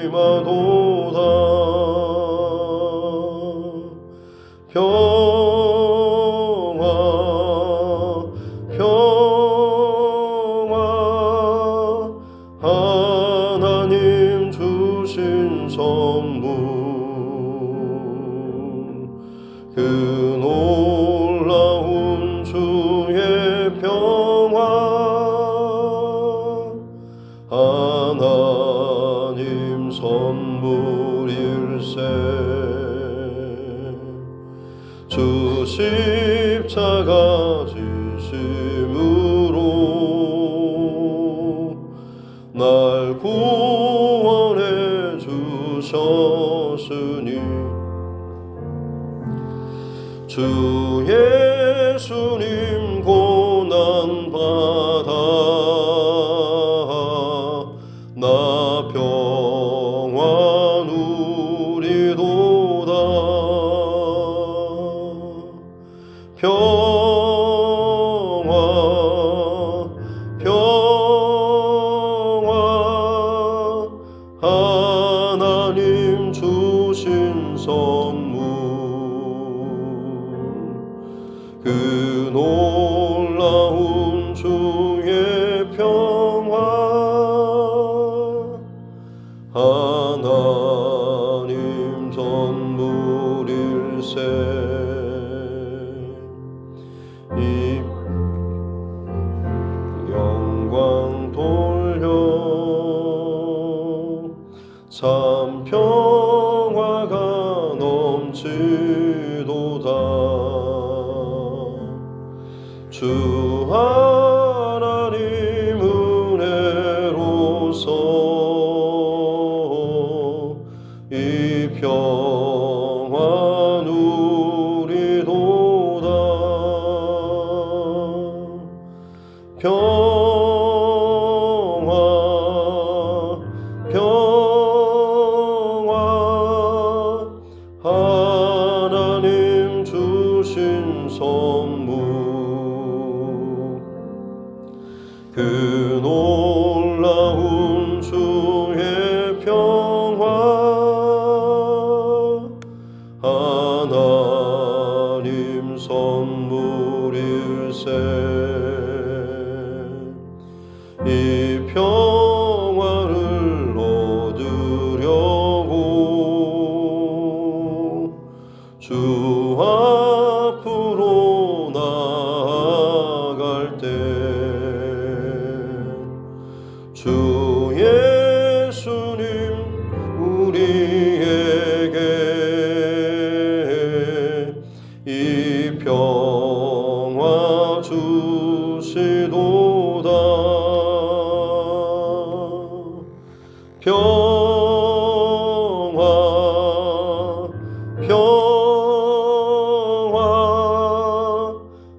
임하도다. 평화 평화 하나님 주신 선물 그 놀라운 주의 평화 하나님 선물일세. 주 십자가 지심으로 날 구원해 주셨으니 주 예수님 고난받아 나 평화 누리도다. 평화 평화 하나님 주신 선물 그 놀라운 주의 평화 하나님 선물일세. 이 영광 돌려 참 평화가 넘치도다. 주 하나님 은혜로서 이 평화 누리도다. 평화 평화 하나님 주신 선물 그 놀라운 주의 평화 하나님 선물일세. 이 평화를 얻으려고 주 앞으로 나아갈 때 주 예수님 우리에게 이 평화 주시도다. 평화 평화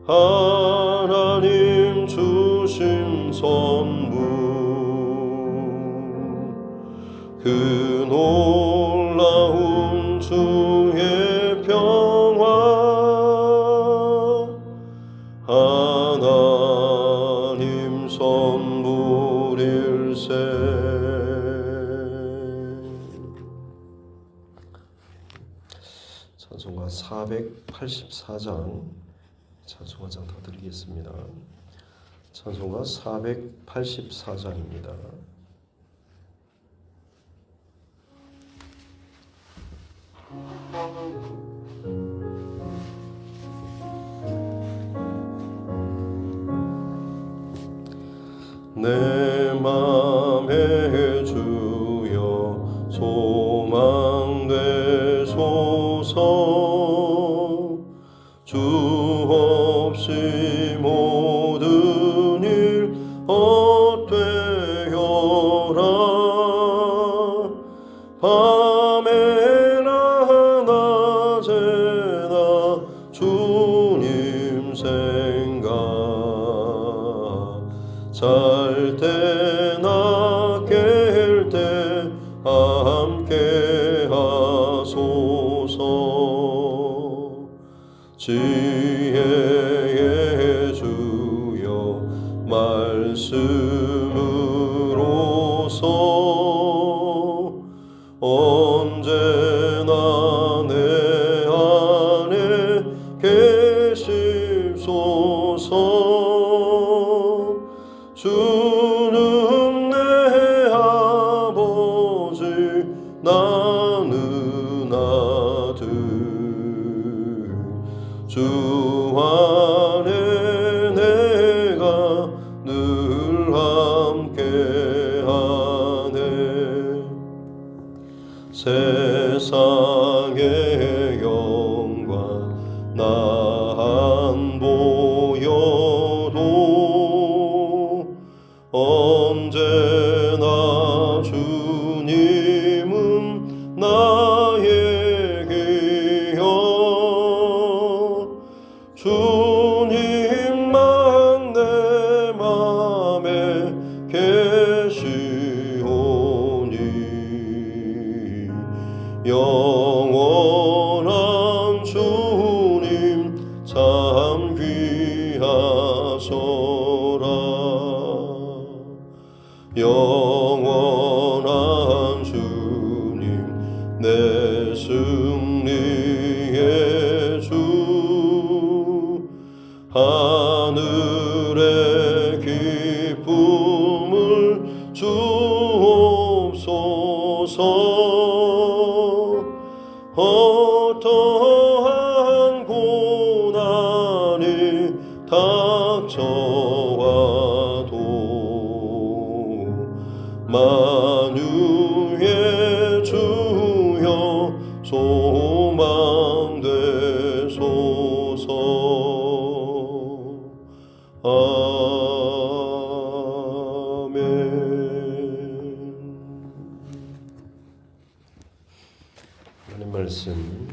하나님 주신 선물 그 놀라운 주의 평화 하나님 선물일세. 찬송가 484장 찬송가장 더 드리겠습니다. 찬송가 484장입니다. 내 맘에 주여 소망 되소서. 주 없이 모든 일 헛되어라. 밤에나 낮에나 주님 생각 잘 때나 깰 때 함께 하소서. 지혜의 주여 말씀으로서 언제나 내 안에 계십소서. 주는 내 아버지 나는 아들. 주 안에 내가 늘 함께하네. 세상의 영광 나 안 보여도 언제나 주님은 나의 기여. 주님만 내 맘에 계시오니 영원한 주님 참 귀하소라. 영원한 주님 내 승리의 주. 하늘의 기쁨을 주옵소서. 어떠한 고난이 닥쳐와도 만유의 주여 소망 되소서. 아멘. 하나님 말씀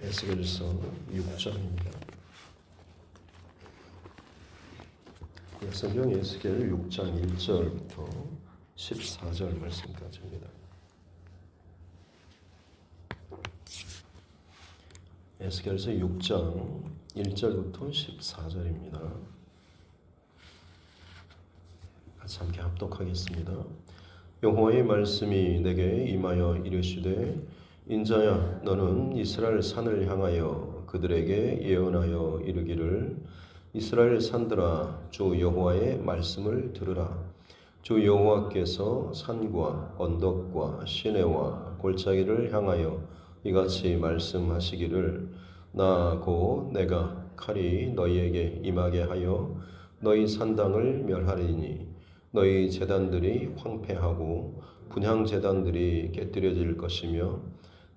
에스겔서 6장입니다. 성경 에스겔 6장 1절부터 14절 말씀까지입니다. 에스겔서 6장 1절부터 14절입니다. 같이 함께 합독하겠습니다. 여호와의 말씀이 내게 임하여 이르시되 인자야 너는 이스라엘 산을 향하여 그들에게 예언하여 이르기를 이스라엘 산들아 주 여호와의 말씀을 들으라. 주 여호와께서 산과 언덕과 시내와 골짜기를 향하여 이같이 말씀하시기를 나 곧 내가 칼이 너희에게 임하게 하여 너희 산당을 멸하리니 너희 제단들이 황폐하고 분향 제단들이 깨뜨려질 것이며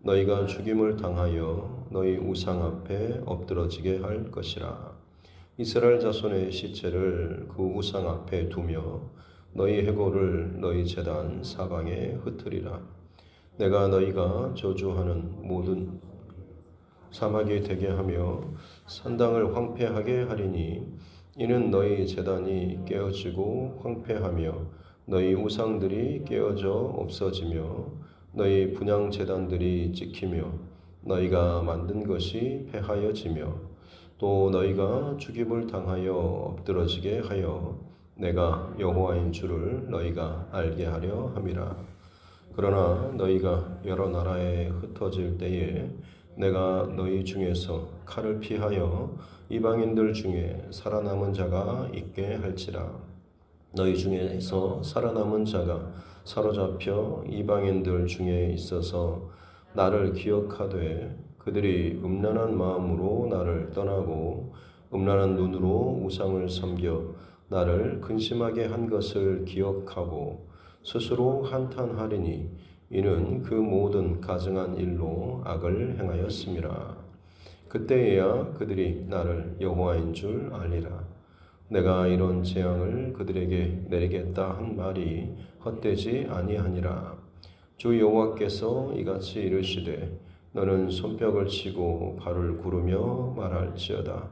너희가 죽임을 당하여 너희 우상 앞에 엎드러지게 할 것이라. 이스라엘 자손의 시체를 그 우상 앞에 두며 너희 해골을 너희 제단 사방에 흩으리라. 내가 너희가 저주하는 모든 사막이 되게 하며 산당을 황폐하게 하리니 이는 너희 제단이 깨어지고 황폐하며 너희 우상들이 깨어져 없어지며 너희 분향 제단들이 찍히며 너희가 만든 것이 패하여지며 또 너희가 죽임을 당하여 엎드러지게 하여 내가 여호와인 줄을 너희가 알게 하려 함이라. 그러나 너희가 여러 나라에 흩어질 때에 내가 너희 중에서 칼을 피하여 이방인들 중에 살아남은 자가 있게 할지라. 너희 중에서 살아남은 자가 사로잡혀 이방인들 중에 있어서 나를 기억하되 그들이 음란한 마음으로 나를 떠나고 음란한 눈으로 우상을 섬겨 나를 근심하게 한 것을 기억하고 스스로 한탄하리니 이는 그 모든 가증한 일로 악을 행하였음이라. 그때에야 그들이 나를 여호와인 줄 알리라. 내가 이런 재앙을 그들에게 내리겠다 한 말이 헛되지 아니하니라. 주 여호와께서 이같이 이르시되 너는 손뼉을 치고 발을 구르며 말할지어다.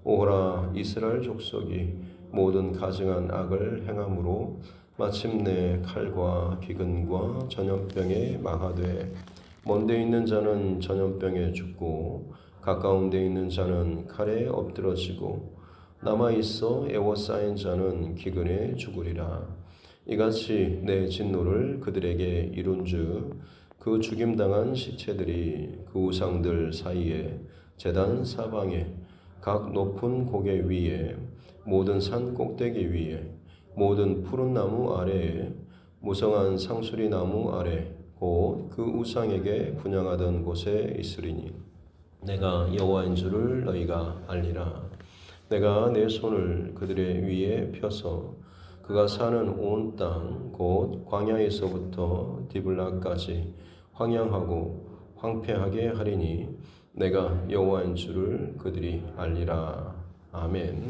오호라 이스라엘 족속이 모든 가증한 악을 행함으로 마침내 칼과 기근과 전염병에 망하되 먼데 있는 자는 전염병에 죽고 가까운 데 있는 자는 칼에 엎드러지고 남아있어 애워싸인 자는 기근에 죽으리라. 이같이 내 진노를 그들에게 이룬즉 그 죽임당한 시체들이 그 우상들 사이에 제단 사방에 각 높은 고개 위에 모든 산 꼭대기 위에 모든 푸른 나무 아래에 무성한 상수리 나무 아래 곧 그 우상에게 분향하던 곳에 있으리니 내가 여호와인 줄을 너희가 알리라. 내가 내 손을 그들의 위에 펴서 그가 사는 온 땅 곧 광야에서부터 디블라까지 황량하고 황폐하게 하리니 내가 여호와인 줄을 그들이 알리라. 아멘.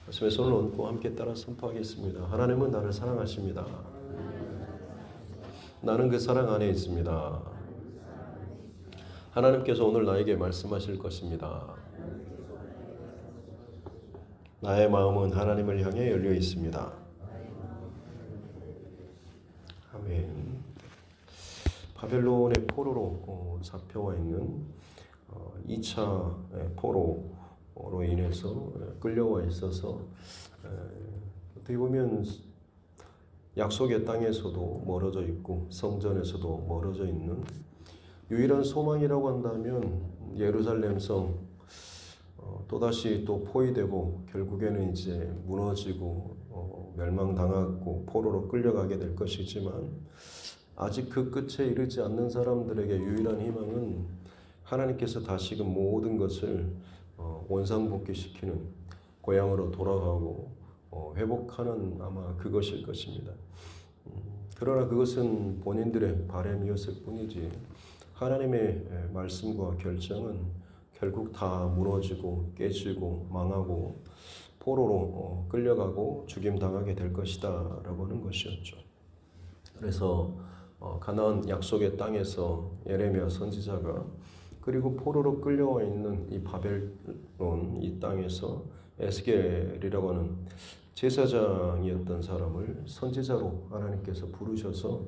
가슴에 손을 얹고 함께 따라 선포하겠습니다. 하나님은 나를 사랑하십니다. 나는 그 사랑 안에 있습니다. 하나님께서 오늘 나에게 말씀하실 것입니다. 나의 마음은 하나님을 향해 열려 있습니다. 아멘. 바벨론의 포로로 잡혀와 있는 2차 포로로 인해서 끌려와 있어서 어떻게 보면 약속의 땅에서도 멀어져 있고 성전에서도 멀어져 있는 유일한 소망이라고 한다면 예루살렘 성 또다시 또 포위되고 결국에는 이제 무너지고 멸망당하고 포로로 끌려가게 될 것이지만 아직 그 끝에 이르지 않는 사람들에게 유일한 희망은 하나님께서 다시금 모든 것을 원상복귀시키는 고향으로 돌아가고 회복하는 아마 그것일 것입니다. 그러나 그것은 본인들의 바람이었을 뿐이지 하나님의 말씀과 결정은 결국 다 무너지고 깨지고 망하고 포로로 끌려가고 죽임당하게 될 것이다 라고 하는 것이었죠. 그래서 가나안 약속의 땅에서 예레미야 선지자가 그리고 포로로 끌려와 있는 이 바벨론 이 땅에서 에스겔이라고 하는 제사장이었던 사람을 선지자로 하나님께서 부르셔서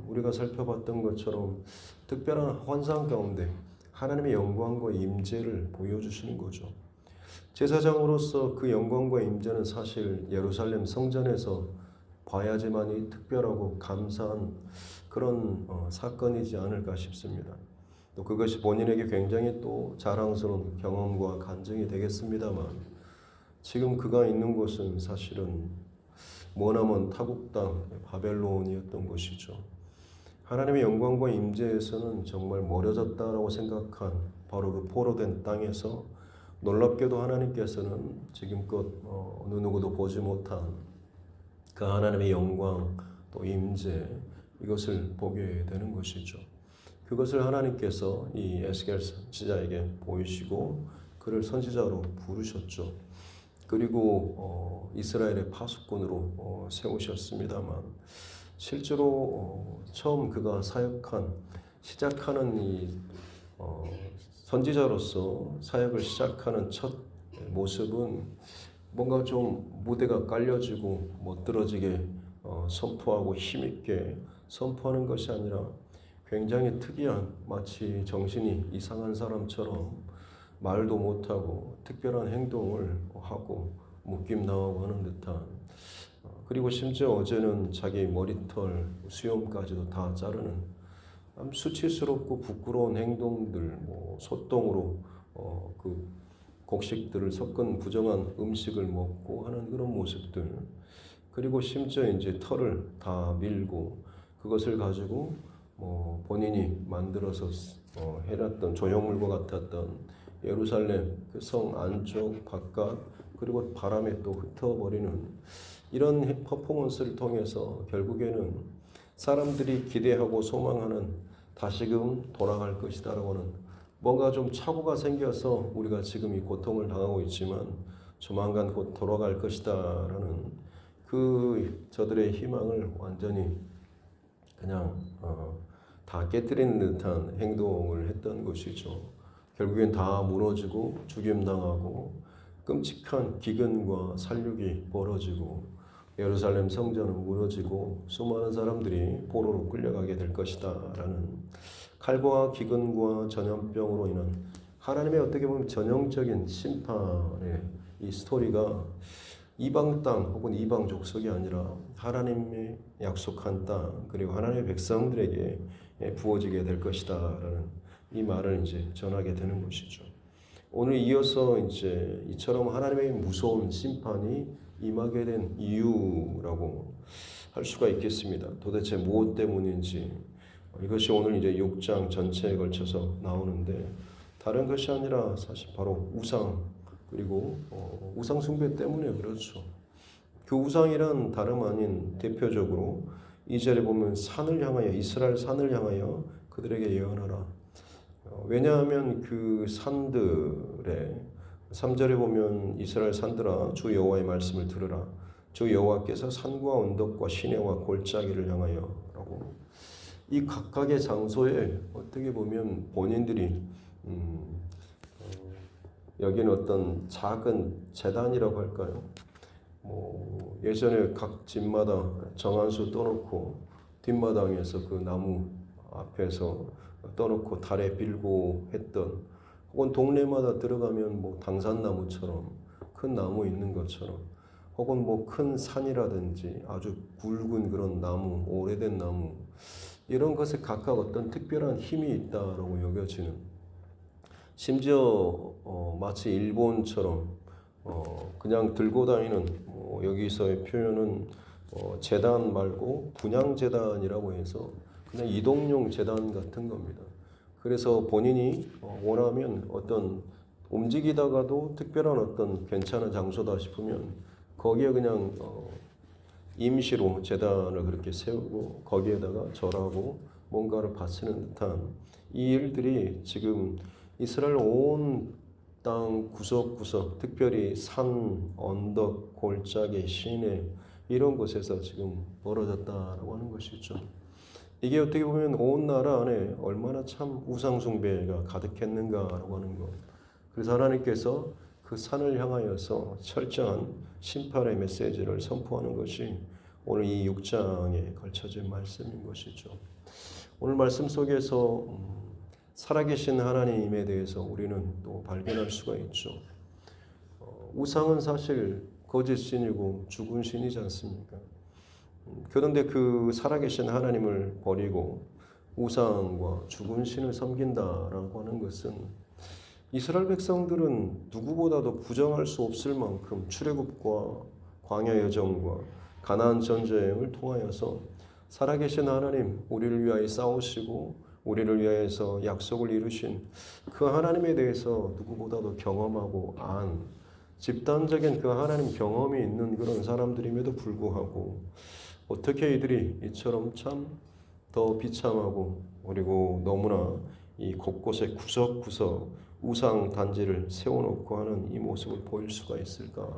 우리가 살펴봤던 것처럼 특별한 환상 가운데 하나님의 영광과 임재를 보여주시는 거죠. 제사장으로서 그 영광과 임재는 사실 예루살렘 성전에서 봐야지만이 특별하고 감사한 그런 사건이지 않을까 싶습니다. 또 그것이 본인에게 굉장히 또 자랑스러운 경험과 간증이 되겠습니다만 지금 그가 있는 곳은 사실은 머나먼 타국 땅 바벨론이었던 곳이죠. 하나님의 영광과 임재에서는 정말 멀어졌다라고 생각한 바로 그 포로된 땅에서 놀랍게도 하나님께서는 지금껏 어느 누구도 보지 못한 그 하나님의 영광 또 임재 이것을 보게 되는 것이죠. 그것을 하나님께서 이 에스겔 선지자에게 보이시고 그를 선지자로 부르셨죠. 그리고 이스라엘의 파수꾼으로 세우셨습니다만 실제로 처음 그가 사역한 시작하는 이 선지자로서 사역을 시작하는 첫 모습은 뭔가 좀 무대가 깔려지고 멋들어지게 선포하고 힘있게 선포하는 것이 아니라 굉장히 특이한 마치 정신이 이상한 사람처럼 말도 못하고 특별한 행동을 하고 묶임당하고 하는 듯한 그리고 심지어 어제는 자기 머리털 수염까지도 다 자르는 수치스럽고 부끄러운 행동들 소똥으로 그 곡식들을 섞은 부정한 음식을 먹고 하는 그런 모습들 그리고 심지어 이제 털을 다 밀고 그것을 가지고 본인이 만들어서 해놨던 조형물과 같았던 예루살렘 그 성 안쪽 바깥 그리고 바람에 또 흩어버리는 이런 퍼포먼스를 통해서 결국에는 사람들이 기대하고 소망하는 다시금 돌아갈 것이다라고는 뭔가 좀 착오가 생겨서 우리가 지금 이 고통을 당하고 있지만 조만간 곧 돌아갈 것이다라는 그 저들의 희망을 완전히 그냥 다 깨뜨리는 듯한 행동을 했던 것이죠. 결국엔 다 무너지고 죽임당하고 끔찍한 기근과 살육이 벌어지고 예루살렘 성전은 무너지고 수많은 사람들이 포로로 끌려가게 될 것이다 라는 칼과 기근과 전염병으로 인한 하나님의 어떻게 보면 전형적인 심판의 이 스토리가 이방 땅 혹은 이방 족속이 아니라 하나님의 약속한 땅 그리고 하나님의 백성들에게 부어지게 될 것이다라는 이 말을 이제 전하게 되는 것이죠. 오늘 이어서 이제 이처럼 하나님의 무서운 심판이 임하게 된 이유라고 할 수가 있겠습니다. 도대체 무엇 때문인지 이것이 오늘 이제 6장 전체에 걸쳐서 나오는데 다른 것이 아니라 사실 바로 우상 그리고 우상 숭배 때문에 그렇죠. 그 우상이란 다름 아닌 대표적으로 2절에 보면 산을 향하여 이스라엘 산을 향하여 그들에게 예언하라. 왜냐하면 그 산들에 3절에 보면 이스라엘 산들아 주 여호와의 말씀을 들으라. 주 여호와께서 산과 언덕과 시내와 골짜기를 향하여라고 이 각각의 장소에 어떻게 보면 본인들이 여기는 어떤 작은 제단이라고 할까요? 뭐 예전에 각 집마다 정한수 떠놓고 뒷마당에서 그 나무 앞에서 떠놓고 달에 빌고 했던 혹은 동네마다 들어가면 뭐 당산나무처럼 큰 나무 있는 것처럼 혹은 뭐 큰 산이라든지 아주 굵은 그런 나무, 오래된 나무 이런 것에 각각 어떤 특별한 힘이 있다라고 여겨지는 심지어 마치 일본처럼 그냥 들고 다니는 여기서의 표현은 제단 말고 분향 제단이라고 해서 그냥 이동용 제단 같은 겁니다. 그래서 본인이 원하면 어떤 움직이다가도 특별한 어떤 괜찮은 장소다 싶으면 거기에 그냥 임시로 제단을 그렇게 세우고 거기에다가 절하고 뭔가를 바치는 듯한 이 일들이 지금 이스라엘 온 땅 구석구석 특별히 산, 언덕, 골짜기, 시내 이런 곳에서 지금 벌어졌다라고 하는 것이죠. 이게 어떻게 보면 온 나라 안에 얼마나 참 우상 숭배가 가득했는가라고 하는 것. 그래서 하나님께서 그 산을 향하여서 철저한 심판의 메시지를 선포하는 것이 오늘 이 6장에 걸쳐진 말씀인 것이죠. 오늘 말씀 속에서 살아계신 하나님에 대해서 우리는 또 발견할 수가 있죠. 우상은 사실 거짓 신이고 죽은 신이지 않습니까? 그런데 그 살아계신 하나님을 버리고 우상과 죽은 신을 섬긴다라고 하는 것은 이스라엘 백성들은 누구보다도 부정할 수 없을 만큼 출애굽과 광야 여정과 가나안 전쟁을 통하여서 살아계신 하나님, 우리를 위하여 싸우시고 우리를 위하여서 약속을 이루신 그 하나님에 대해서 누구보다도 경험하고 집단적인 그 하나님 경험이 있는 그런 사람들임에도 불구하고 어떻게 이들이 이처럼 참 더 비참하고 그리고 너무나 이 곳곳에 구석구석 우상 단지를 세워놓고 하는 이 모습을 보일 수가 있을까?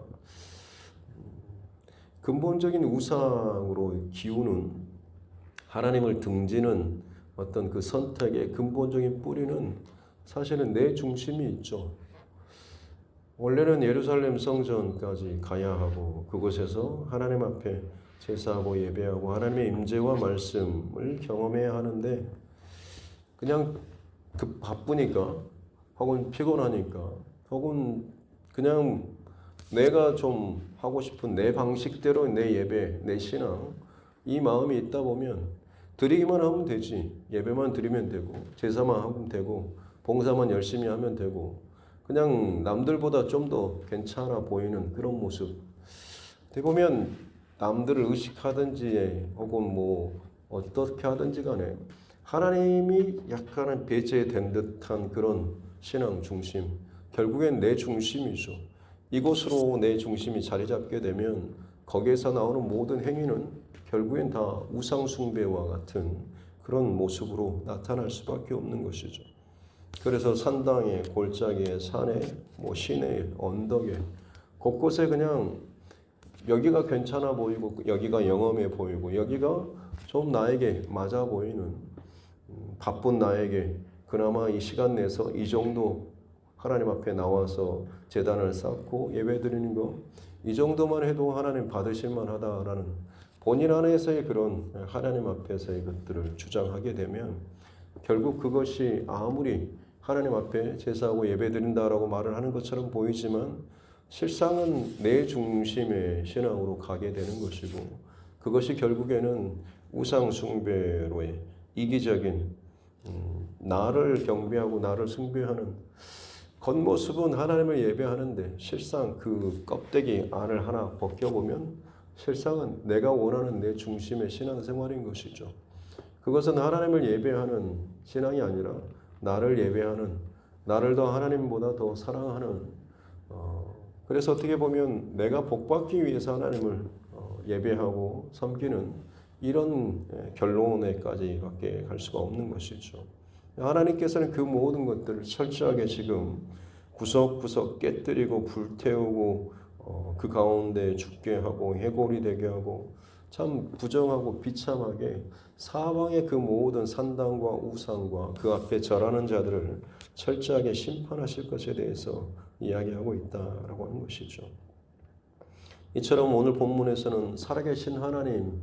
근본적인 우상으로 기우는 하나님을 등지는 어떤 그 선택의 근본적인 뿌리는 사실은 내 중심이 있죠. 원래는 예루살렘 성전까지 가야 하고 그곳에서 하나님 앞에 제사하고 예배하고 하나님의 임재와 말씀을 경험해야 하는데 그냥 그 바쁘니까 혹은 피곤하니까 혹은 그냥 내가 좀 하고 싶은 내 방식대로 내 예배, 내 신앙 이 마음이 있다 보면 드리기만 하면 되지. 예배만 드리면 되고 제사만 하면 되고 봉사만 열심히 하면 되고 그냥 남들보다 좀 더 괜찮아 보이는 그런 모습. 어떻게 보면 남들을 의식하든지 혹은 뭐 어떻게 하든지 간에 하나님이 약간은 배제된 듯한 그런 신앙 중심. 결국엔 내 중심이죠. 이곳으로 내 중심이 자리 잡게 되면 거기에서 나오는 모든 행위는 결국엔 다 우상 숭배와 같은 그런 모습으로 나타날 수밖에 없는 것이죠. 그래서 산당에, 골짜기에, 산에, 뭐 시내에, 언덕에 곳곳에 그냥 여기가 괜찮아 보이고 여기가 영험해 보이고 여기가 좀 나에게 맞아 보이는 바쁜 나에게 그나마 이 시간 내서 이 정도 하나님 앞에 나와서 제단을 쌓고 예배 드리는 거 이 정도만 해도 하나님 받으실 만하다라는 본인 안에서의 그런 하나님 앞에서의 것들을 주장하게 되면 결국 그것이 아무리 하나님 앞에 제사하고 예배 드린다라고 말을 하는 것처럼 보이지만 실상은 내 중심의 신앙으로 가게 되는 것이고 그것이 결국에는 우상 숭배로의 이기적인 나를 경배하고 나를 숭배하는 겉모습은 하나님을 예배하는데 실상 그 껍데기 안을 하나 벗겨보면 실상은 내가 원하는 내 중심의 신앙생활인 것이죠. 그것은 하나님을 예배하는 신앙이 아니라 나를 예배하는, 나를 더 하나님보다 더 사랑하는, 그래서 어떻게 보면 내가 복받기 위해서 하나님을 예배하고 섬기는 이런 결론에까지 밖에 갈 수가 없는 것이죠. 하나님께서는 그 모든 것들을 철저하게 지금 구석구석 깨뜨리고 불태우고 그 가운데 죽게 하고 해골이 되게 하고 참 부정하고 비참하게 사방의 그 모든 산당과 우상과 그 앞에 절하는 자들을 철저하게 심판하실 것에 대해서 이야기하고 있다라고 하는 것이죠. 이처럼 오늘 본문에서는 살아계신 하나님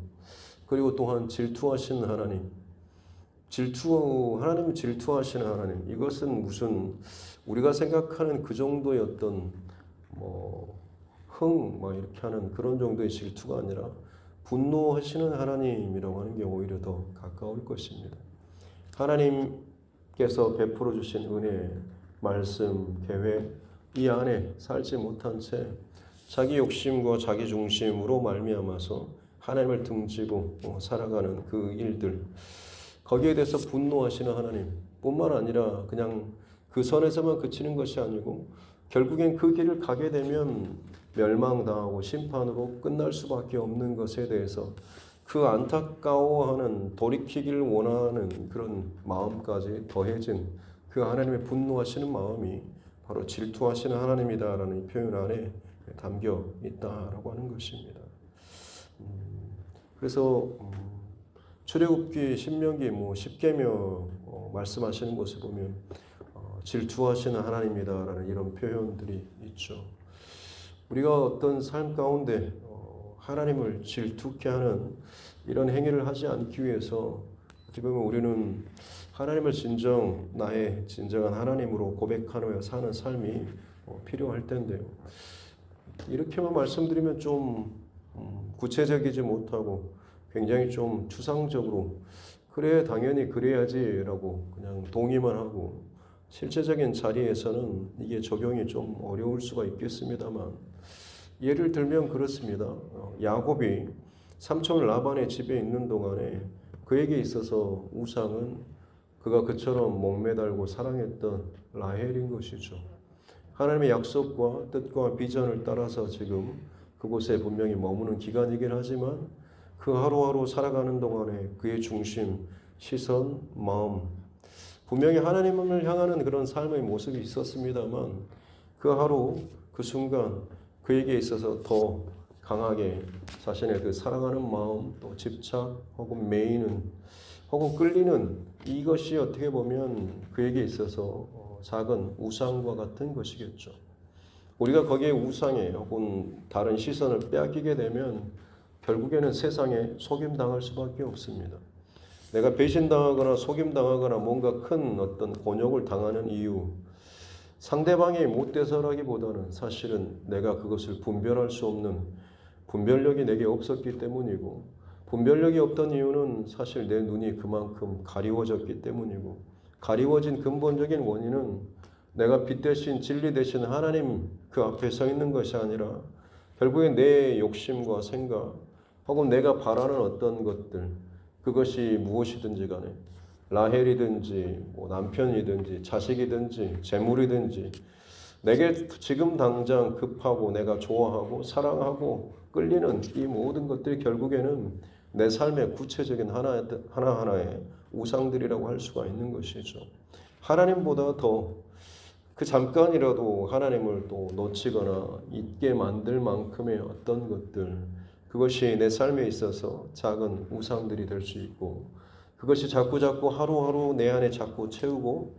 그리고 또한 질투하신 하나님, 하나님은 질투하시는 하나님. 이것은 무슨 우리가 생각하는 그 정도의 어떤 이렇게 하는 그런 정도의 질투가 아니라 분노하시는 하나님이라고 하는 게 오히려 더 가까울 것입니다. 하나님께서 베풀어 주신 은혜, 말씀, 계획 이 안에 살지 못한 채 자기 욕심과 자기 중심으로 말미암아서 하나님을 등지고 살아가는 그 일들, 거기에 대해서 분노하시는 하나님 뿐만 아니라 그냥 그 선에서만 그치는 것이 아니고 결국엔 그 길을 가게 되면 멸망당하고 심판으로 끝날 수밖에 없는 것에 대해서 그 안타까워하는, 돌이키기를 원하는 그런 마음까지 더해진 그 하나님의 분노하시는 마음이 바로 질투하시는 하나님이다라는 이 표현 안에 담겨 있다라고 하는 것입니다. 그래서 출애굽기, 신명기, 10계명 말씀하시는 것을 보면 질투하시는 하나님이다라는 이런 표현들이 있죠. 우리가 어떤 삶 가운데 하나님을 질투케 하는 이런 행위를 하지 않기 위해서 어떻게 보면 우리는 하나님을 나의 진정한 하나님으로 고백하며 사는 삶이 필요할 텐데요. 이렇게만 말씀드리면 좀 구체적이지 못하고 굉장히 좀 추상적으로 그래 당연히 그래야지라고 그냥 동의만 하고 실제적인 자리에서는 이게 적용이 좀 어려울 수가 있겠습니다만 예를 들면 그렇습니다. 야곱이 삼촌 라반의 집에 있는 동안에 그에게 있어서 우상은 그가 그처럼 목매달고 사랑했던 라헬인 것이죠. 하나님의 약속과 뜻과 비전을 따라서 지금 그곳에 분명히 머무는 기간이긴 하지만 그 하루하루 살아가는 동안에 그의 중심, 시선, 마음 분명히 하나님을 향하는 그런 삶의 모습이 있었습니다만 그 하루, 그 순간 그에게 있어서 더 강하게 자신의 그 사랑하는 마음, 또 집착, 혹은 매이는, 혹은 끌리는 이것이 어떻게 보면 그에게 있어서 작은 우상과 같은 것이겠죠. 우리가 거기에 우상에 혹은 다른 시선을 빼앗기게 되면 결국에는 세상에 속임당할 수밖에 없습니다. 내가 배신당하거나 속임당하거나 뭔가 큰 어떤 곤욕을 당하는 이유, 상대방이 못돼서라기보다는 사실은 내가 그것을 분별할 수 없는 분별력이 내게 없었기 때문이고, 분별력이 없던 이유는 사실 내 눈이 그만큼 가리워졌기 때문이고, 가리워진 근본적인 원인은 내가 빛 대신 진리 대신 하나님 그 앞에 서 있는 것이 아니라 결국에 내 욕심과 생각 혹은 내가 바라는 어떤 것들, 그것이 무엇이든지 간에 라헬이든지 남편이든지 자식이든지 재물이든지 내게 지금 당장 급하고 내가 좋아하고 사랑하고 끌리는 이 모든 것들이 결국에는 내 삶의 구체적인 하나하나의 우상들이라고 할 수가 있는 것이죠. 하나님보다 더 그 잠깐이라도 하나님을 또 놓치거나 잊게 만들 만큼의 어떤 것들, 그것이 내 삶에 있어서 작은 우상들이 될 수 있고, 그것이 자꾸자꾸 하루하루 내 안에 자꾸 채우고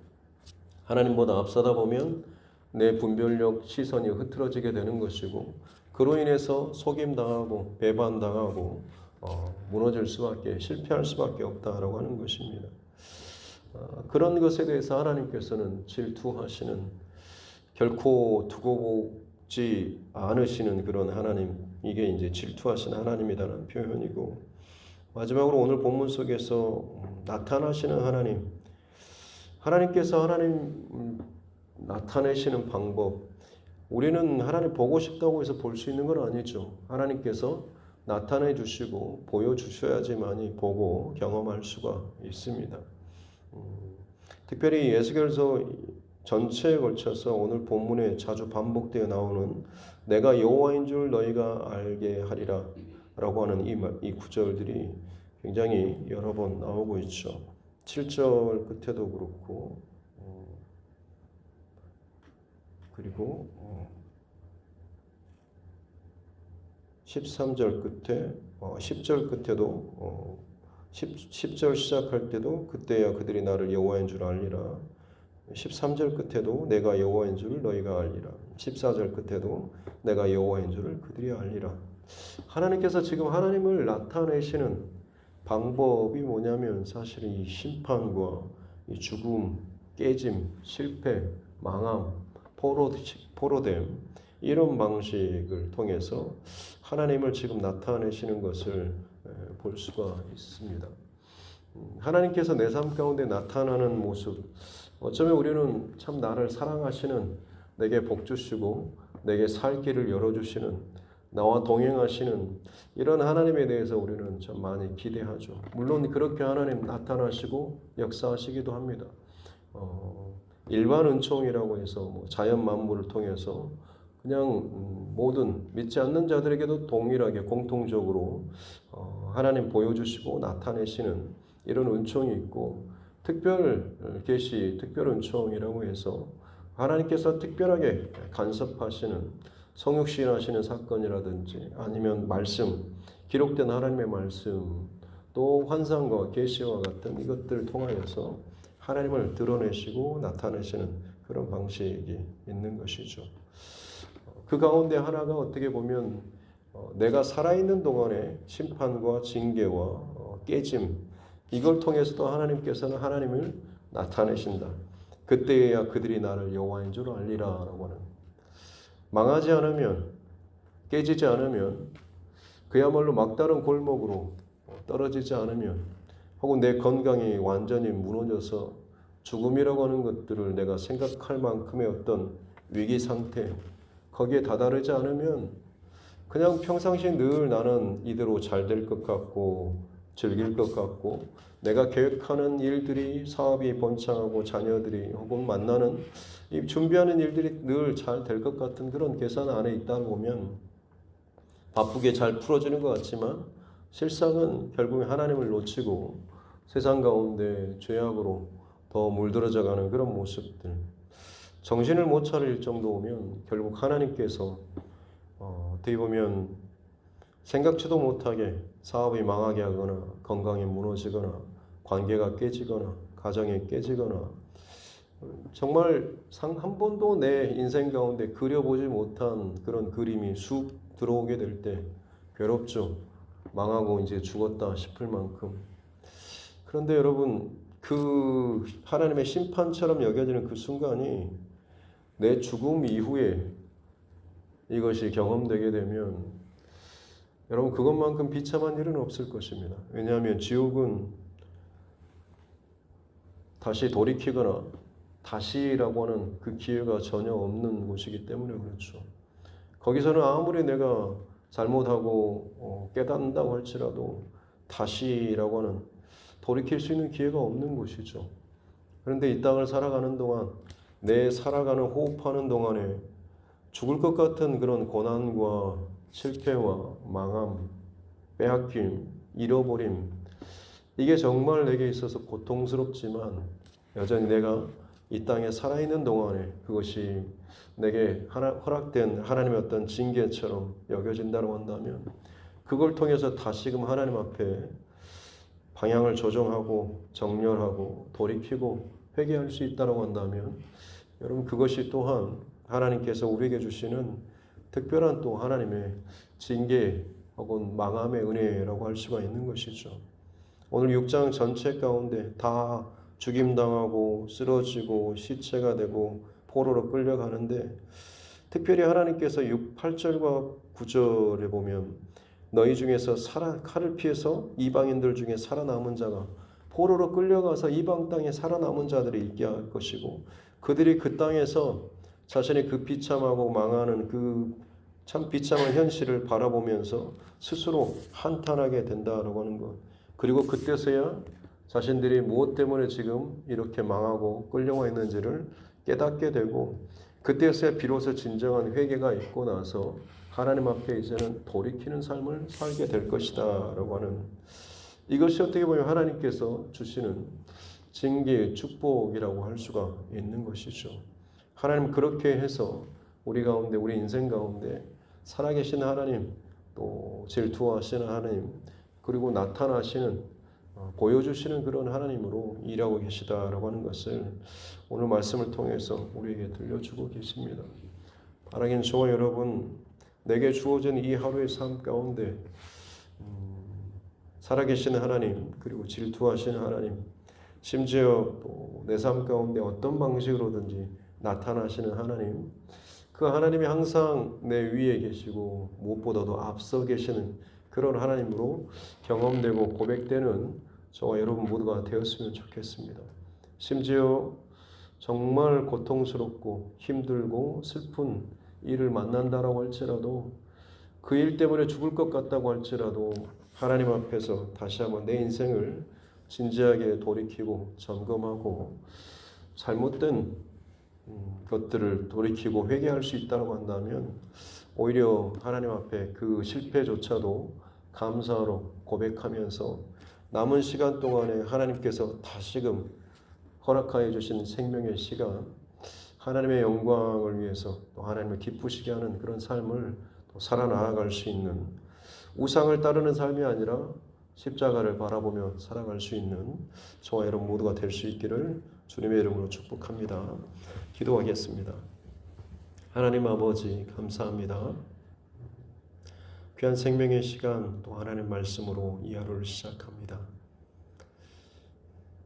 하나님보다 앞서다 보면 내 분별력, 시선이 흐트러지게 되는 것이고, 그로 인해서 속임당하고 배반당하고 무너질 수밖에, 실패할 수밖에 없다라고 하는 것입니다. 그런 것에 대해서 하나님께서는 질투하시는, 결코 두고 죽지 않으시는 그런 하나님, 이게 이제 질투하신 하나님이라는 표현이고, 마지막으로 오늘 본문 속에서 나타나시는 하나님, 하나님께서 하나님 나타내시는 방법, 우리는 하나님 보고 싶다고 해서 볼 수 있는 건 아니죠. 하나님께서 나타내 주시고 보여주셔야지만이 보고 경험할 수가 있습니다. 특별히 에스겔서 전체에 걸쳐서 오늘 본문에 자주 반복되어 나오는 내가 여호와인 줄 너희가 알게 하리라 라고 하는 이 구절들이 굉장히 여러 번 나오고 있죠. 7절 끝에도 그렇고, 그리고 13절 끝에, 10절 끝에도, 10절 시작할 때도 그때야 그들이 나를 여호와인 줄 알리라. 13절 끝에도 내가 여호와인 줄 너희가 알리라. 14절 끝에도 내가 여호와인 줄을 그들이 알리라. 하나님께서 지금 하나님을 나타내시는 방법이 뭐냐면 사실 이 심판과 이 죽음, 깨짐, 실패, 망함, 포로됨, 이런 방식을 통해서 하나님을 지금 나타내시는 것을 볼 수가 있습니다. 하나님께서 내 삶 가운데 나타나는 모습, 어쩌면 우리는 참 나를 사랑하시는, 내게 복 주시고 내게 살 길을 열어주시는, 나와 동행하시는 이런 하나님에 대해서 우리는 참 많이 기대하죠. 물론 그렇게 하나님 나타나시고 역사하시기도 합니다. 일반 은총이라고 해서 자연 만물을 통해서 그냥 모든 믿지 않는 자들에게도 동일하게 공통적으로 하나님 보여주시고 나타내시는 이런 은총이 있고, 특별 계시, 특별 은총이라고 해서 하나님께서 특별하게 간섭하시는, 성육신하시는 사건이라든지 아니면 말씀, 기록된 하나님의 말씀, 또 환상과 계시와 같은 이것들을 통하여서 하나님을 드러내시고 나타내시는 그런 방식이 있는 것이죠. 그 가운데 하나가 어떻게 보면 내가 살아있는 동안에 심판과 징계와 깨짐, 이걸 통해서도 하나님께서는 하나님을 나타내신다. 그때야 그들이 나를 여호와인 줄 알리라 라고 하는, 망하지 않으면, 깨지지 않으면, 그야말로 막다른 골목으로 떨어지지 않으면, 혹은 내 건강이 완전히 무너져서 죽음이라고 하는 것들을 내가 생각할 만큼의 어떤 위기 상태, 거기에 다다르지 않으면 그냥 평상시에 늘 나는 이대로 잘 될 것 같고 즐길 것 같고, 내가 계획하는 일들이, 사업이 번창하고 자녀들이 혹은 만나는 이 준비하는 일들이 늘 잘 될 것 같은 그런 계산 안에 있다 보면 바쁘게 잘 풀어지는 것 같지만 실상은 결국에 하나님을 놓치고 세상 가운데 죄악으로 더 물들어져 가는 그런 모습들, 정신을 못 차릴 정도면 결국 하나님께서 어떻게 보면 생각지도 못하게 사업이 망하게 하거나 건강이 무너지거나 관계가 깨지거나 가정이 깨지거나, 정말 한 번도 내 인생 가운데 그려보지 못한 그런 그림이 쑥 들어오게 될 때 괴롭죠. 망하고 이제 죽었다 싶을 만큼. 그런데 여러분, 그 하나님의 심판처럼 여겨지는 그 순간이 내 죽음 이후에 이것이 경험되게 되면 여러분, 그것만큼 비참한 일은 없을 것입니다. 왜냐하면 지옥은 다시 돌이키거나 다시라고 하는 그 기회가 전혀 없는 곳이기 때문에 그렇죠. 거기서는 아무리 내가 잘못하고 깨닫는다고 할지라도 다시라고 하는, 돌이킬 수 있는 기회가 없는 곳이죠. 그런데 이 땅을 살아가는 동안, 내 살아가는 호흡하는 동안에 죽을 것 같은 그런 고난과 실패와 망함, 빼앗김, 잃어버림, 이게 정말 내게 있어서 고통스럽지만 여전히 내가 이 땅에 살아있는 동안에 그것이 내게 허락된 하나님의 어떤 징계처럼 여겨진다고 한다면, 그걸 통해서 다시금 하나님 앞에 방향을 조정하고 정렬하고 돌이키고 회개할 수 있다고 한다면, 여러분, 그것이 또한 하나님께서 우리에게 주시는 특별한 또 하나님의 징계 혹은 망함의 은혜라고 할 수가 있는 것이죠. 오늘 6장 전체 가운데 다 죽임당하고 쓰러지고 시체가 되고 포로로 끌려가는데 특별히 하나님께서 8절과 9절에 보면 너희 중에서 칼을 피해서 이방인들 중에 살아남은 자가 포로로 끌려가서 이방 땅에 살아남은 자들이 있게 할 것이고 그들이 그 땅에서 자신의 그 비참하고 망하는 그 참 비참한 현실을 바라보면서 스스로 한탄하게 된다라고 하는 것. 그리고 그때서야 자신들이 무엇 때문에 지금 이렇게 망하고 끌려와 있는지를 깨닫게 되고 그때서야 비로소 진정한 회개가 있고 나서 하나님 앞에 이제는 돌이키는 삶을 살게 될 것이다 라고 하는 이것이 어떻게 보면 하나님께서 주시는 징계, 축복이라고 할 수가 있는 것이죠. 하나님 그렇게 해서 우리 가운데 우리 인생 가운데 살아계신 하나님 또 질투하시는 하나님 그리고 나타나시는 보여주시는 그런 하나님으로 일하고 계시다라고 하는 것을 오늘 말씀을 통해서 우리에게 들려주고 계십니다. 바라기는 저와 여러분 내게 주어진 이 하루의 삶 가운데 살아계시는 하나님 그리고 질투하시는 하나님 심지어 또 내 삶 가운데 어떤 방식으로든지 나타나시는 하나님 그 하나님이 항상 내 위에 계시고 무엇보다도 앞서 계시는 그런 하나님으로 경험되고 고백되는 저와 여러분 모두가 되었으면 좋겠습니다. 심지어 정말 고통스럽고 힘들고 슬픈 일을 만난다라고 할지라도 그 일 때문에 죽을 것 같다고 할지라도 하나님 앞에서 다시 한번 내 인생을 진지하게 돌이키고 점검하고 잘못된 것들을 돌이키고 회개할 수 있다고 한다면 오히려 하나님 앞에 그 실패조차도 감사로 고백하면서 남은 시간 동안에 하나님께서 다시금 허락하여 주신 생명의 시간 하나님의 영광을 위해서 또 하나님을 기쁘시게 하는 그런 삶을 또 살아나갈 수 있는 우상을 따르는 삶이 아니라 십자가를 바라보며 살아갈 수 있는 저와 여러분 모두가 될 수 있기를 주님의 이름으로 축복합니다. 기도하겠습니다. 하나님 아버지 감사합니다. 귀한 생명의 시간 또 하나님 말씀으로 이 하루를 시작합니다.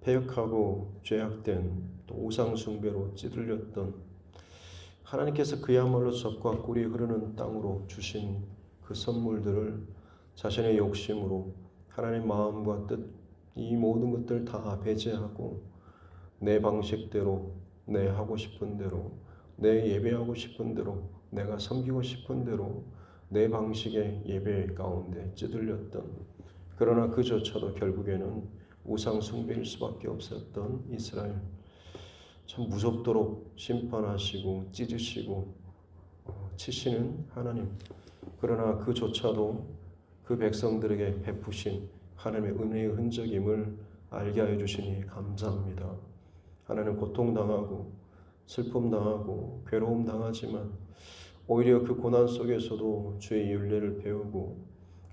패역하고 죄악된 또 우상 숭배로 찌들렸던 하나님께서 그야말로 젖과 꿀이 흐르는 땅으로 주신 그 선물들을 자신의 욕심으로 하나님 마음과 뜻 이 모든 것들 다 배제하고 내 방식대로 내 하고 싶은 대로 내 예배하고 싶은 대로 내가 섬기고 싶은 대로 내 방식의 예배 가운데 찌들렸던 그러나 그조차도 결국에는 우상 숭배일 수밖에 없었던 이스라엘 참 무섭도록 심판하시고 찢으시고 치시는 하나님 그러나 그조차도 그 백성들에게 베푸신 하나님의 은혜의 흔적임을 알게 하여 주시니 감사합니다. 하나님 고통당하고 슬픔당하고 괴로움당하지만 오히려 그 고난 속에서도 주의 윤례를 배우고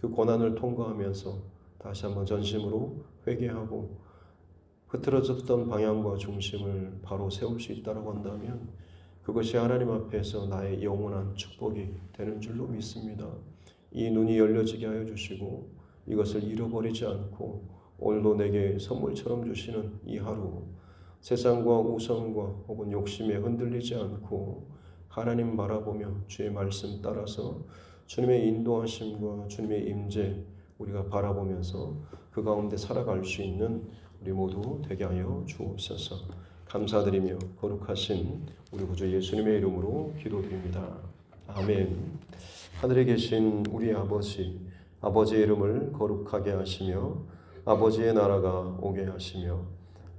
그 고난을 통과하면서 다시 한번 전심으로 회개하고 흐트러졌던 방향과 중심을 바로 세울 수 있다고 한다면 그것이 하나님 앞에서 나의 영원한 축복이 되는 줄로 믿습니다. 이 눈이 열려지게 하여 주시고 이것을 잃어버리지 않고 오늘도 내게 선물처럼 주시는 이 하루 세상과 우상과 혹은 욕심에 흔들리지 않고 하나님 바라보며 주의 말씀 따라서 주님의 인도하심과 주님의 임재 우리가 바라보면서 그 가운데 살아갈 수 있는 우리 모두 되게 하여 주옵소서. 감사드리며 거룩하신 우리 구주 예수님의 이름으로 기도드립니다. 아멘. 하늘에 계신 우리 아버지의 이름을 거룩하게 하시며 아버지의 나라가 오게 하시며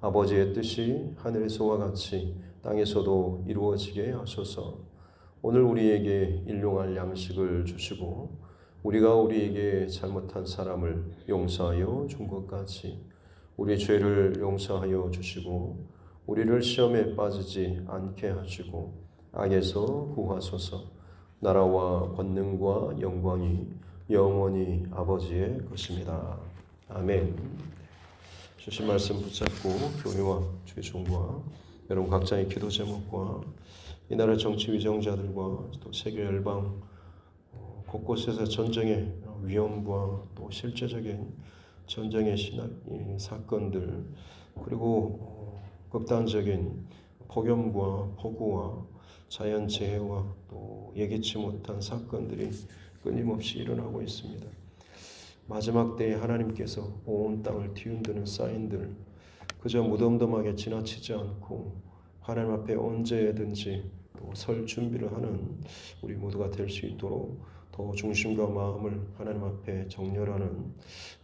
아버지의 뜻이 하늘에서와 같이 땅에서도 이루어지게 하소서. 오늘 우리에게 일용할 양식을 주시고 우리가 우리에게 잘못한 사람을 용서하여 준 것 같이 우리 죄를 용서하여 주시고 우리를 시험에 빠지지 않게 하시고 악에서 구하소서. 나라와 권능과 영광이 영원히 아버지의 것입니다. 아멘. 주신 말씀 붙잡고 교회와 주의 종과 여러분 각자의 기도 제목과 이 나라 정치 위정자들과 또 세계 열방 곳곳에서 전쟁의 위험과 또 실제적인 전쟁의 사건들 그리고 극단적인 폭염과 폭우와 자연재해와 또 예기치 못한 사건들이 끊임없이 일어나고 있습니다. 마지막 때에 하나님께서 온 땅을 뒤흔드는 사인들, 그저 무덤덤하게 지나치지 않고 하나님 앞에 언제든지 또 설 준비를 하는 우리 모두가 될 수 있도록 더 중심과 마음을 하나님 앞에 정렬하는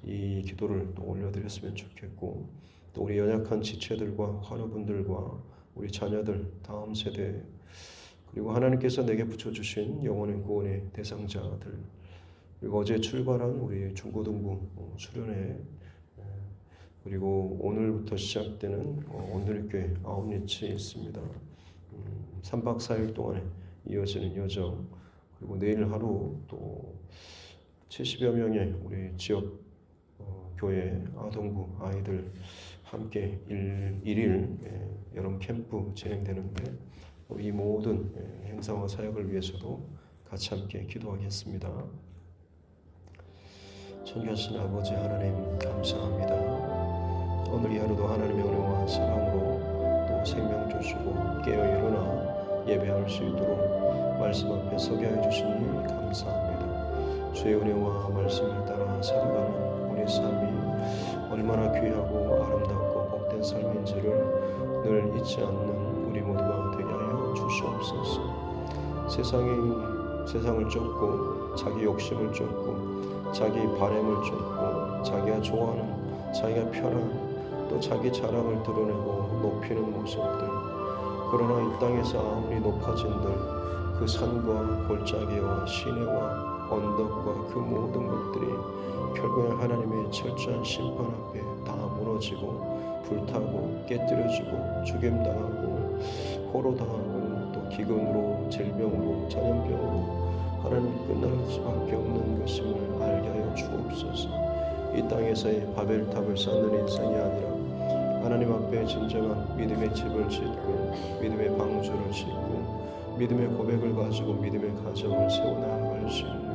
이 기도를 또 올려드렸으면 좋겠고, 또 우리 연약한 지체들과 환우분들과 우리 자녀들, 다음 세대, 그리고 하나님께서 내게 붙여주신 영혼의 구원의 대상자들, 그리고 어제 출발한 우리 중고등부 수련회, 그리고 오늘부터 시작되는 오늘교회 아웃리치 있습니다. 3박 4일 동안에 이어지는 여정, 그리고 내일 하루 또 70여 명의 우리 지역 교회 아동부 아이들 함께 일일 여름 캠프 진행되는데, 이 모든 행사와 사역을 위해서도 같이 함께 기도하겠습니다. 존귀하신 아버지 하나님, 감사합니다. 오늘 이 하루도 하나님의 은혜와 사랑으로 또 생명 주시고 깨어 일어나 예배할 수 있도록 말씀 앞에 서게 해주시니 감사합니다. 주의 은혜와 말씀을 따라 살아가는 우리 삶이 얼마나 귀하고 아름답고 복된 삶인지를 늘 잊지 않는 우리 모두가 되게 하여 주시옵소서. 세상을 쫓고 자기 욕심을 쫓고 자기 바램을 쫓고 자기가 좋아하는, 자기가 편한, 또 자기 자랑을 드러내고 높이는 모습들, 그러나 이 땅에서 아무리 높아진들 그 산과 골짜기와 시내와 언덕과 그 모든 것들이 결국에 하나님의 철저한 심판 앞에 다 무너지고 불타고 깨뜨려지고 죽임당하고 포로당하고 또 기근으로 질병으로 전염병으로 하나님 끝날 수밖에 없는 것임을 알게 하여 주옵소서. 이 땅에서의 바벨탑을 쌓는 인생이 아니라 하나님 앞에 진정한 믿음의 집을 짓고 믿음의 방주를 짓고 믿음의 고백을 가지고 믿음의 가정을 세워나갈 수 있는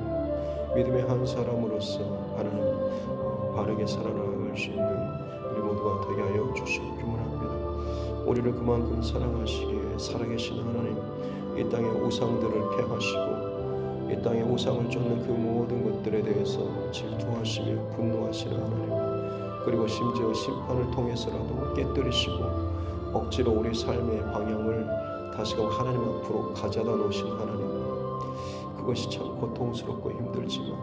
믿음의 한 사람으로서 하나님 바르게 살아나갈 수 있는 우리 모두가 되게 하여 주시기 원합니다. 우리를 그만큼 사랑하시기에 살아계신 하나님, 이 땅의 우상들을 폐하시고 이 땅의 우상을 쫓는 그 모든 것들에 대해서 질투하시며 분노하시는 하나님, 그리고 심지어 심판을 통해서라도 깨뜨리시고 억지로 우리 삶의 방향을 다시금 하나님 앞으로 가져다 놓으신 하나님, 그것이 참 고통스럽고 힘들지만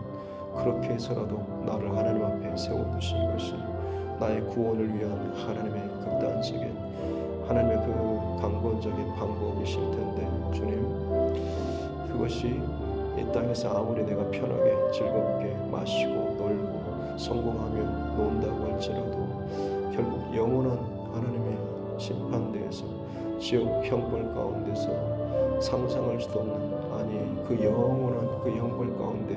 그렇게 해서라도 나를 하나님 앞에 세워두신 것이 나의 구원을 위한 하나님의 극단적인, 하나님의 그 강권적인 방법이실 텐데, 주님, 그것이 이 땅에서 아무리 내가 편하게 즐겁게 마시고 놀고 성공하며 논다고 할지라도 결국 영원한 하나님의 심판대에서 지옥 형벌 가운데서 상상할 수도 없는, 아니 그 영원한 그 형벌 가운데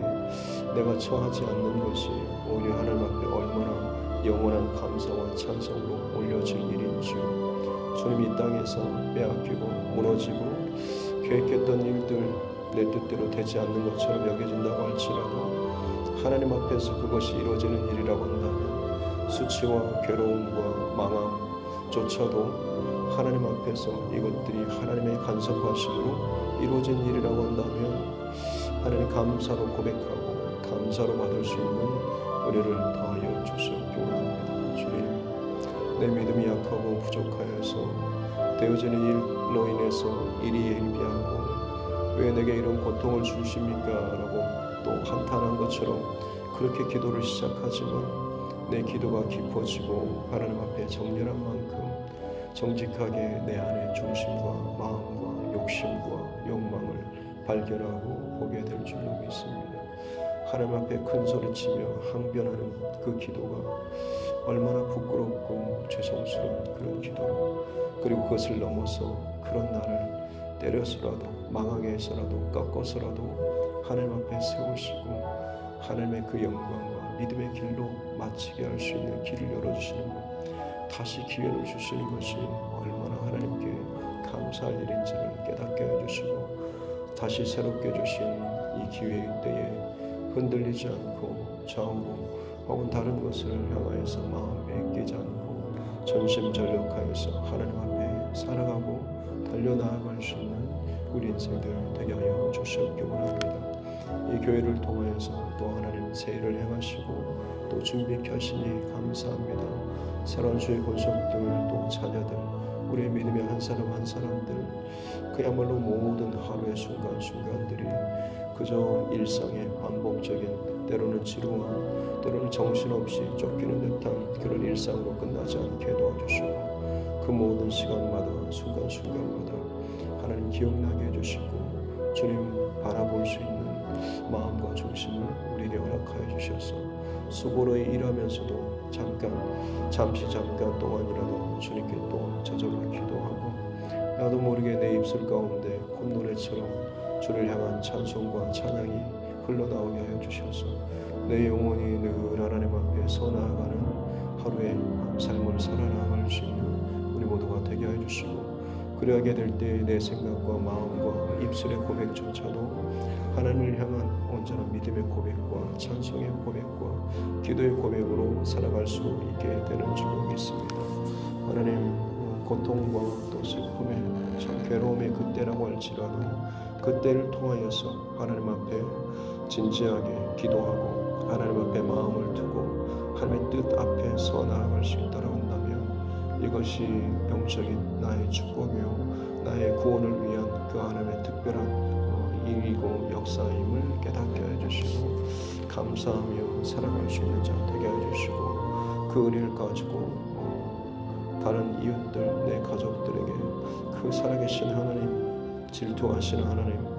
내가 처하지 않는 것이 오히려 하나님 앞에 얼마나 영원한 감사와 찬송으로 올려질 일인지, 주님, 이 땅에서 빼앗기고 무너지고 계획했던 일들 내 뜻대로 되지 않는 것처럼 여겨진다고 할지라도 하나님 앞에서 그것이 이루어지는 일이라고 한다면, 수치와 괴로움과 망함조차도 하나님 앞에서 이것들이 하나님의 간섭하심으로 이루어진 일이라고 한다면 하나님 감사로 고백하고 감사로 받을 수 있는 은혜를 더하여 주시옵기 원합니다. 주님, 내 믿음이 약하고 부족하여서 되어지는 일로 인해서 일희일비하고 왜 내게 이런 고통을 주십니까? 라고 또 한탄한 것처럼 그렇게 기도를 시작하지만 내 기도가 깊어지고 하나님 앞에 정렬한 만큼 정직하게 내 안의 중심과 마음과 욕심과 욕망을 발견하고 보게 될 줄로 믿습니다. 하나님 앞에 큰 소리치며 항변하는 그 기도가 얼마나 부끄럽고 죄송스러운 그런 기도로, 그리고 그것을 넘어서 그런 나를 때려서라도 망하게 해서라도 꺾어서라도 하나님 앞에 세우시고 하나님의 그 영광과 믿음의 길로 마치게 할 수 있는 길을 열어주시는 것, 다시 기회를 주시는 것이 얼마나 하나님께 감사할 일인지를 깨닫게 해주시고 다시 새롭게 주신 이 기회의 때에 흔들리지 않고 좌우로 혹은 다른 것을 향하여서 마음에 끼지 않고 전심전력하여서 하나님 앞에 살아가고 달려나아갈 수 있는 우리 인생들 되게 하여 주시옵기 원합니다. 이 교회를 통하여서 또 하나님 새 일을 행하시고 또 준비케 하시니 감사합니다. 새로운 주의 권속들 또 자녀들 우리의 믿음의 한 사람 한 사람들 그야말로 모든 하루의 순간순간들이 그저 일상의 반복적인 때로는 지루한 때로는 정신없이 쫓기는 듯한 그런 일상으로 끝나지 않게 도와주시고 그 모든 시간마다 순간순간마다 하나님 기억나게 해주시고 주님 바라볼 수 있는 마음과 중심을 우리에게 허락하여 주셔서 수고로 일하면서도 잠시 잠깐 동안이라도 주님께 또 저절로 기도하고 나도 모르게 내 입술 가운데 콧노래처럼 주를 향한 찬송과 찬양이 흘러나오게 하여 주셔서 내 영혼이 늘 하나님 앞에 서 나아가는 하루의 삶을 살아나갈 수 있는 우리 모두가 되게 하여 주시고 그러하게 될 때 내 생각과 마음과 입술의 고백조차도 하나님을 향한 온전한 믿음의 고백과 찬송의 고백과 기도의 고백으로 살아갈 수 있게 되는 줄 믿습니다. 하나님 고통과 또 슬픔의 참 괴로움의 그때라고 할지라도 그때를 통하여서 하나님 앞에 진지하게 기도하고 하나님 앞에 마음을 두고 하나님의 뜻 앞에 서 나아갈 수 있다고 한다면 이것이 영적인 나의 축복이요 나의 구원을 위한 그 하나님의 특별한 일이고 역사임을 깨닫게 해주시고 감사하며 살아갈 수 있는 자 되게 해주시고 그 은혜를 가지고 다른 이웃들 내 가족들에게 그 살아계신 하나님 질투하시는 하나님